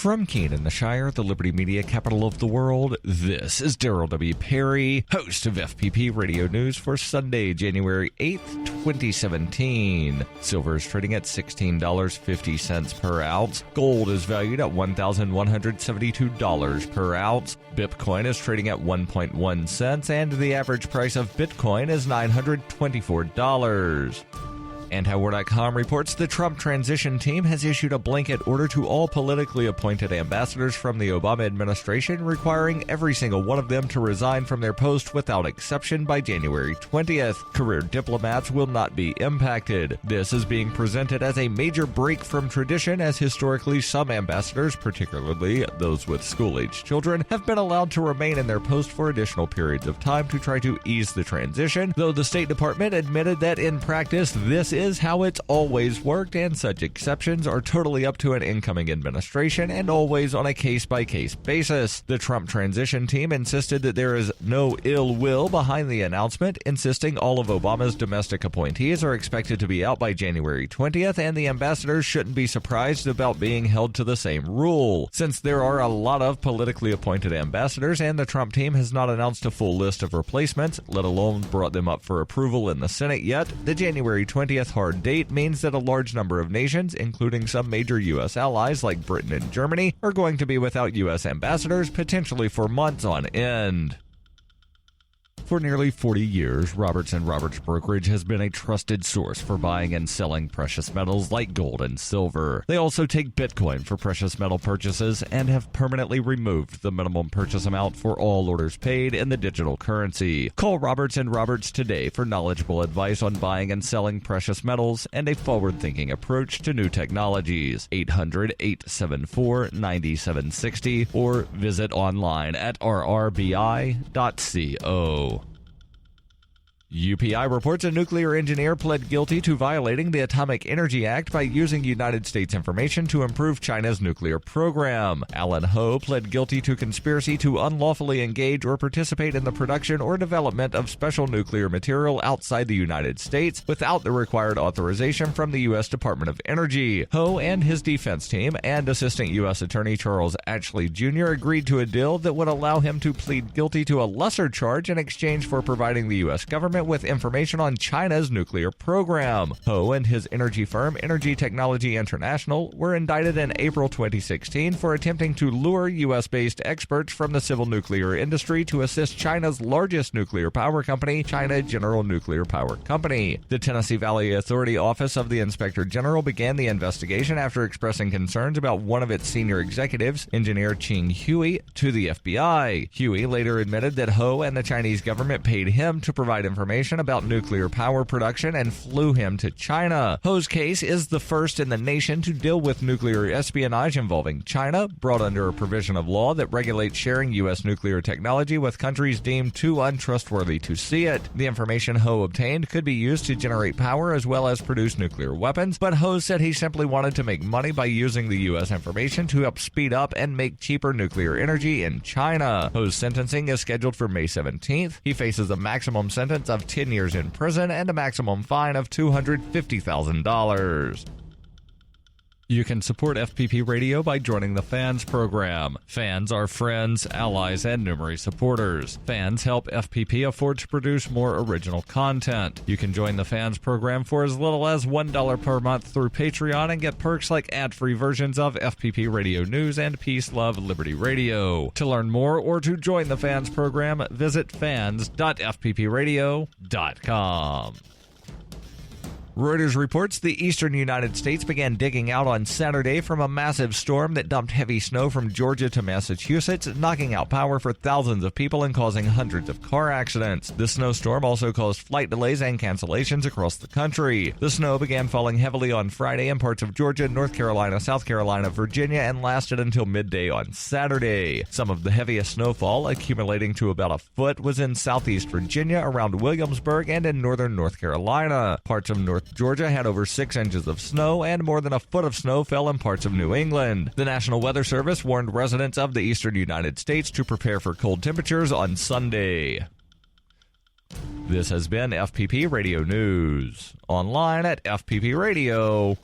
From Keene in the Shire, the Liberty Media capital of the world, this is Daryl W. Perry, host of FPP Radio News for Sunday, January 8th, 2017. Silver is trading at $16.50 per ounce. Gold is valued at $1,172 per ounce. Bitcoin is trading at 1.1 cents, and the average price of Bitcoin is $924. Antiwar.com reports the Trump transition team has issued a blanket order to all politically appointed ambassadors from the Obama administration, requiring every single one of them to resign from their post without exception by January 20th. Career diplomats will not be impacted. This is being presented as a major break from tradition, as historically some ambassadors, particularly those with school-aged children, have been allowed to remain in their post for additional periods of time to try to ease the transition, though the State Department admitted that in practice this is how it's always worked, and such exceptions are totally up to an incoming administration and always on a case-by-case basis. The Trump transition team insisted that there is no ill will behind the announcement, insisting all of Obama's domestic appointees are expected to be out by January 20th, and the ambassadors shouldn't be surprised about being held to the same rule. Since there are a lot of politically appointed ambassadors and the Trump team has not announced a full list of replacements, let alone brought them up for approval in the Senate yet, the January 20th hard date means that a large number of nations, including some major U.S. allies like Britain and Germany, are going to be without U.S. ambassadors, potentially for months on end. For nearly 40 years, Roberts & Roberts Brokerage has been a trusted source for buying and selling precious metals like gold and silver. They also take Bitcoin for precious metal purchases and have permanently removed the minimum purchase amount for all orders paid in the digital currency. Call Roberts & Roberts today for knowledgeable advice on buying and selling precious metals and a forward-thinking approach to new technologies. 800-874-9760 or visit online at rrbi.co. UPI reports a nuclear engineer pled guilty to violating the Atomic Energy Act by using United States information to improve China's nuclear program. Alan Ho pled guilty to conspiracy to unlawfully engage or participate in the production or development of special nuclear material outside the United States without the required authorization from the U.S. Department of Energy. Ho and his defense team and Assistant U.S. Attorney Charles Ashley Jr. agreed to a deal that would allow him to plead guilty to a lesser charge in exchange for providing the U.S. government with information on China's nuclear program. Ho and his energy firm, Energy Technology International, were indicted in April 2016 for attempting to lure U.S.-based experts from the civil nuclear industry to assist China's largest nuclear power company, China General Nuclear Power Company. The Tennessee Valley Authority Office of the Inspector General began the investigation after expressing concerns about one of its senior executives, engineer Ching Hui, to the FBI. Hui later admitted that Ho and the Chinese government paid him to provide information about nuclear power production and flew him to China. Ho's case is the first in the nation to deal with nuclear espionage involving China, brought under a provision of law that regulates sharing U.S. nuclear technology with countries deemed too untrustworthy to see it. The information Ho obtained could be used to generate power as well as produce nuclear weapons, but Ho said he simply wanted to make money by using the U.S. information to help speed up and make cheaper nuclear energy in China. Ho's sentencing is scheduled for May 17th. He faces a maximum sentence of 10 years in prison and a maximum fine of $250,000. You can support FPP Radio by joining the Fans program. Fans are friends, allies, and numerous supporters. Fans help FPP afford to produce more original content. You can join the Fans program for as little as $1 per month through Patreon and get perks like ad-free versions of FPP Radio News and Peace, Love, Liberty Radio. To learn more or to join the Fans program, visit fans.fppradio.com. Reuters reports the eastern United States began digging out on Saturday from a massive storm that dumped heavy snow from Georgia to Massachusetts, knocking out power for thousands of people and causing hundreds of car accidents. The snowstorm also caused flight delays and cancellations across the country. The snow began falling heavily on Friday in parts of Georgia, North Carolina, South Carolina, Virginia, and lasted until midday on Saturday. Some of the heaviest snowfall, accumulating to about a foot, was in southeast Virginia, around Williamsburg, and in northern North Carolina. Parts of North Georgia had over 6 inches of snow, and more than a foot of snow fell in parts of New England. The National Weather Service warned residents of the eastern United States to prepare for cold temperatures on Sunday. This has been FPP Radio News, online at fppradio.com.